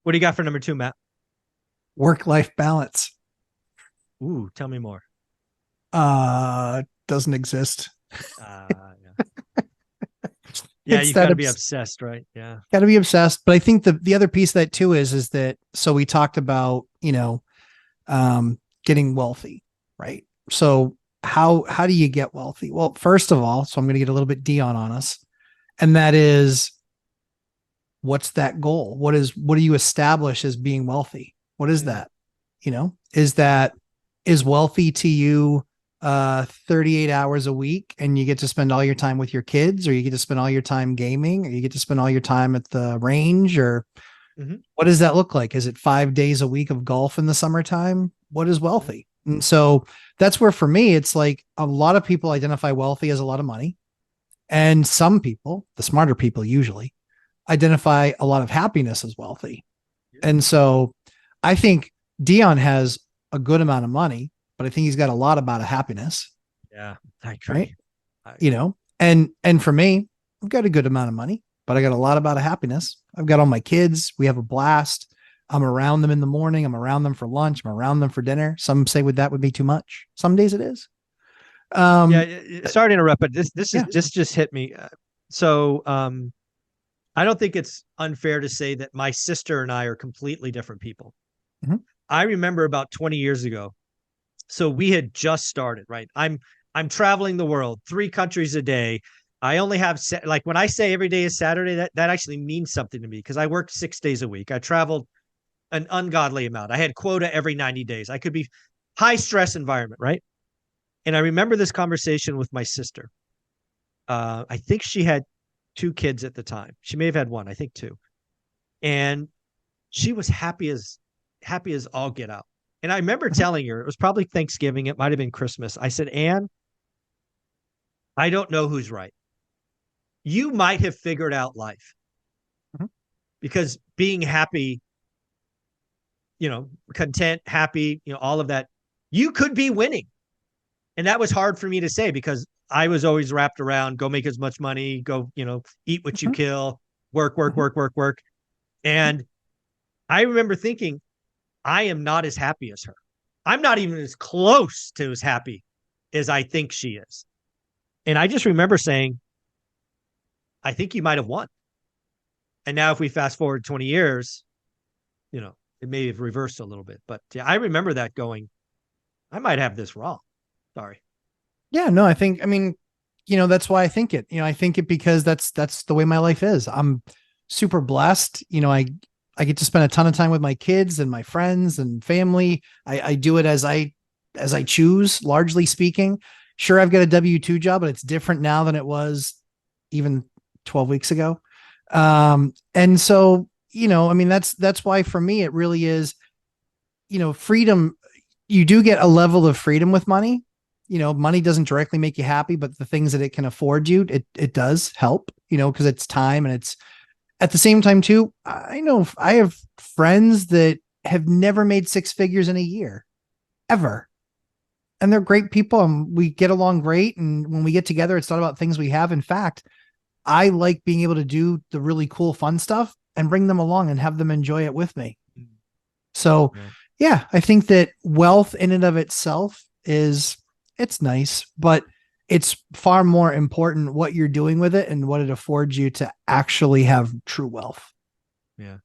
What do you got for number two, Matt? Work-life balance. Ooh, tell me more. Doesn't exist. Yeah. Yeah, It's you got that to be obs obsessed, right? Yeah. got to be obsessed. But I think the other piece of that too is that, so we talked about, getting wealthy, right? So how do you get wealthy? Well, first of all, so I'm going to get a little bit Dion on us, and that is, what's that goal? What do you establish as being wealthy? What is Mm, that? Is that, is wealthy to you 38 hours a week and you get to spend all your time with your kids, or you get to spend all your time gaming, or you get to spend all your time at the range, or mhm, what does that look like? Is it 5 days a week of golf in the summertime? What is mhm, wealthy? And so that's where, for me, it's like a lot of people identify wealthy as a lot of money. And some people, the smarter people usually, identify a lot of happiness as wealthy. yeah. And so I think Dion has a good amount of money, but I think he's got a lot about a happiness, Yeah, I right? agree. I You agree. know, and for me, I've got a good amount of money, but I got a lot about a happiness. I've got all my kids. We have a blast. I'm around them in the morning. I'm around them for lunch. I'm around them for dinner. Some say would that would be too much. Some days it is. Yeah, Um, sorry to interrupt, but this is yeah. this just hit me. So I don't think it's unfair to say that my sister and I are completely different people. Mhm. I remember about 20 years ago. So we had just started, right? I'm traveling the world, 3 countries a day. I only have like when I say every day is Saturday, that actually means something to me because I worked 6 days a week. I traveled an ungodly amount. I had quota every 90 days. I could be high stress environment, right? And I remember this conversation with my sister. I think she had 2 kids at the time. She may have had one, I think two. And she was happy as all get out. And I remember Mhm. telling her, it was probably Thanksgiving, it might have been Christmas. I said, Anne, I don't know who's right. You might have figured out life Mhm. because being happy, content, happy, all of that, you could be winning. And that was hard for me to say because I was always wrapped around go make as much money, go, eat what you Mhm. kill, work, work, Mhm. work, work, work. And I remember thinking, I am not as happy as her. I'm not even as close to as happy as I think she is. And I just remember saying, I think you might have won. And now, if we fast forward 20 years, it may have reversed a little bit. But yeah, I remember that going, I might have this wrong. Sorry. Yeah, no, I mean, that's why I think it. I think it because that's the way my life is. I'm super blessed. I get to spend a ton of time with my kids and my friends and family. I do it as I choose, largely speaking. Sure, I've got a W-2 job, but it's different now than it was even 12 weeks ago. And so, I mean, that's why for me it really is, freedom. You do get a level of freedom with money. Money doesn't directly make you happy, but the things that it can afford you, it does help, because it's time, and it's at the same time too. I know I have friends that have never made six figures in a year, ever. And they're great people and we get along great. And when we get together, it's not about things we have. In fact, I like being able to do the really cool, fun stuff and bring them along and have them enjoy it with me. So, Yeah. yeah, I think that wealth in and of itself it's nice, but it's far more important what you're doing with it and what it affords you to actually have true wealth. Yeah.